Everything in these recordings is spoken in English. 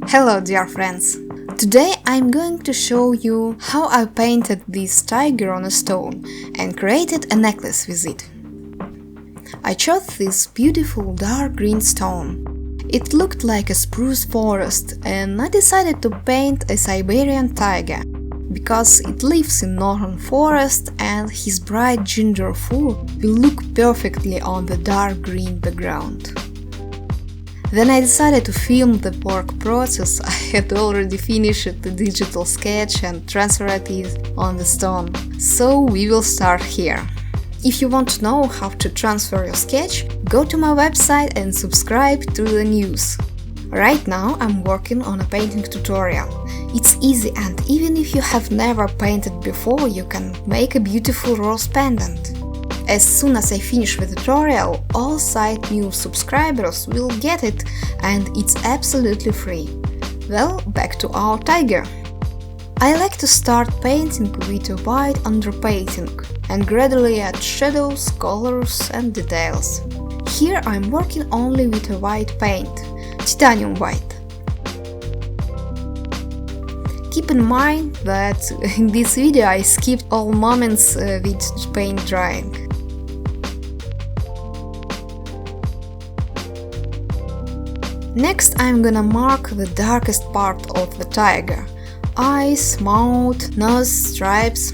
Hello dear friends! Today I'm going to show you how I painted this tiger on a stone and created a necklace with it. I chose this beautiful dark green stone. It looked like a spruce forest and I decided to paint a Siberian tiger because it lives in northern forest and his bright ginger fur will look perfectly on the dark green background. Then I decided to film the work process. I had already finished the digital sketch and transferred it on the stone. So we will start here. If you want to know how to transfer your sketch, go to my website and subscribe to the news. Right now I'm working on a painting tutorial. It's easy and even if you have never painted before, you can make a beautiful rose pendant. As soon as I finish the tutorial, all site new subscribers will get it and it's absolutely free. Well, back to our tiger. I like to start painting with a white underpainting and gradually add shadows, colors and details. Here I'm working only with a white paint, titanium white. Keep in mind that in this video I skipped all moments with paint drying. Next I'm gonna mark the darkest part of the tiger – eyes, mouth, nose, stripes.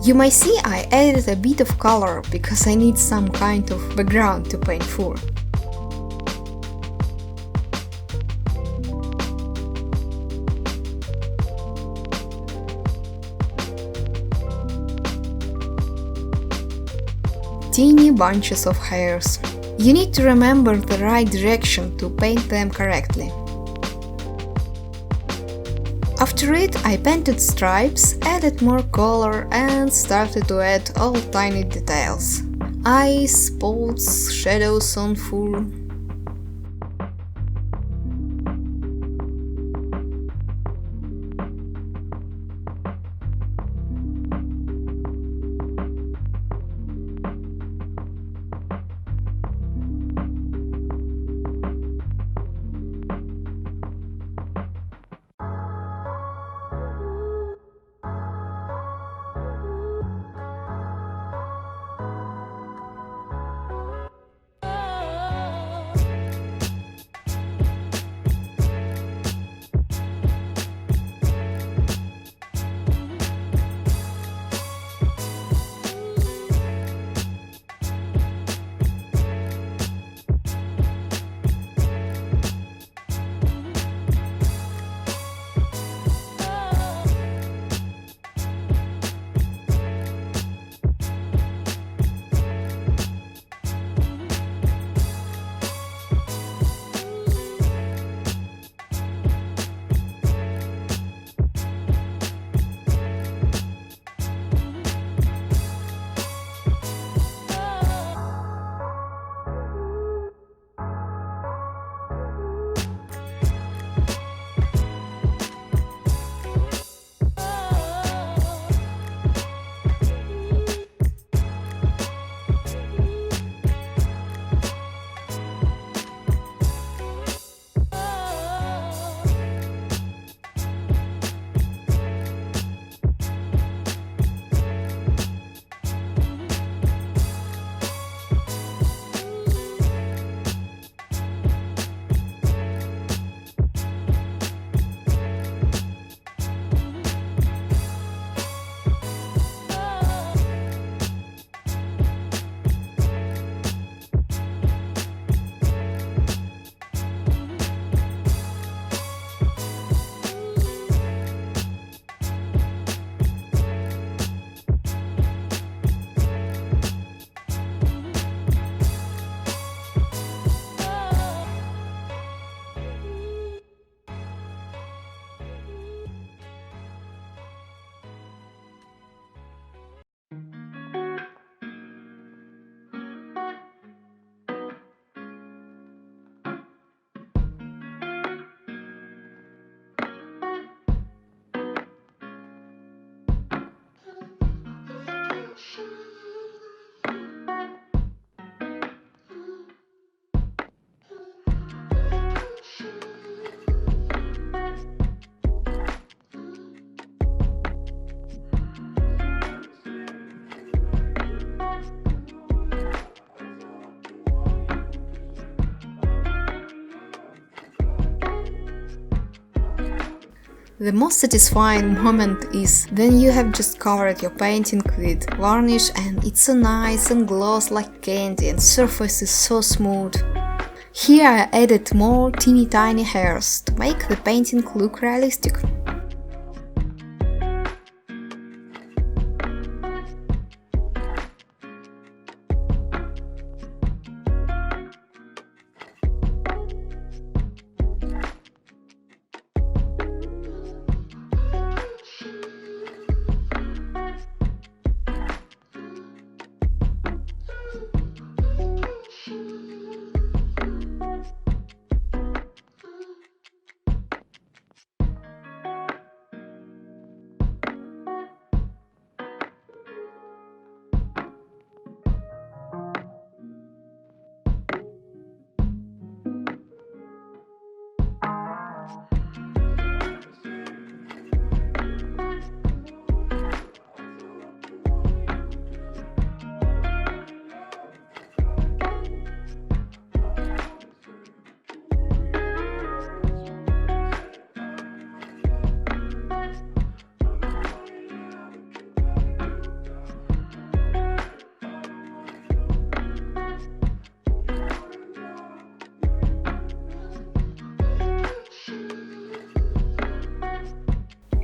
You may see I added a bit of color because I need some kind of background to paint fur. Teeny bunches of hairs. You need to remember the right direction to paint them correctly. After it, I painted stripes, added more color and started to add all tiny details. Eyes, spots, shadows on fur. The most satisfying moment is when you have just covered your painting with varnish and it's so nice and glows like candy and surface is so smooth. Here I added more tiny hairs to make the painting look realistic.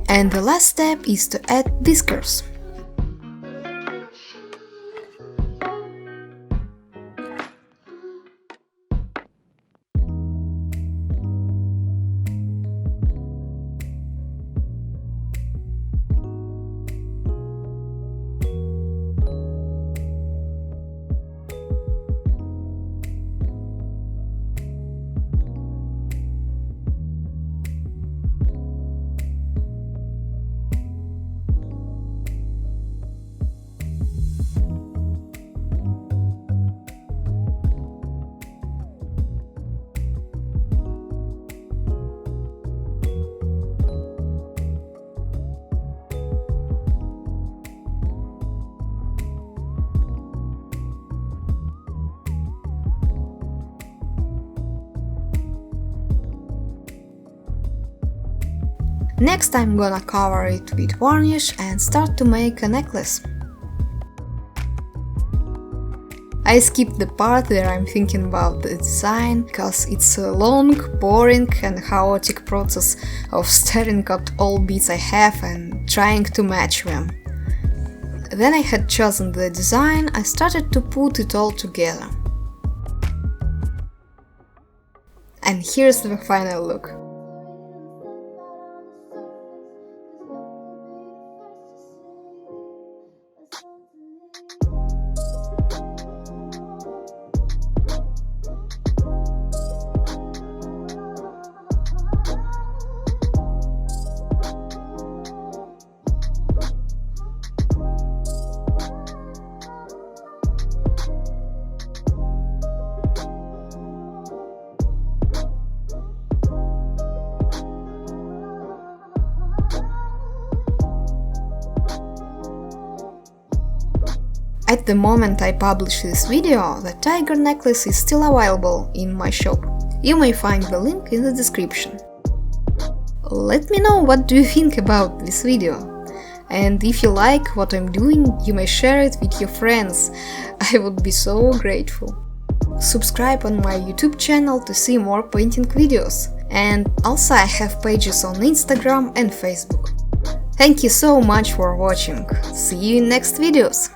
And the last step is to add whiskers. Next I'm gonna cover it with varnish and start to make a necklace. I skipped the part where I'm thinking about the design, because it's a long, boring and chaotic process of staring at all beads I have and trying to match them. When I had chosen the design, I started to put it all together. And here's the final look. At the moment I publish this video, the tiger necklace is still available in my shop. You may find the link in the description. Let me know what do you think about this video. And if you like what I'm doing, you may share it with your friends. I would be so grateful. Subscribe on my YouTube channel to see more painting videos. And also I have pages on Instagram and Facebook. Thank you so much for watching. See you in next videos.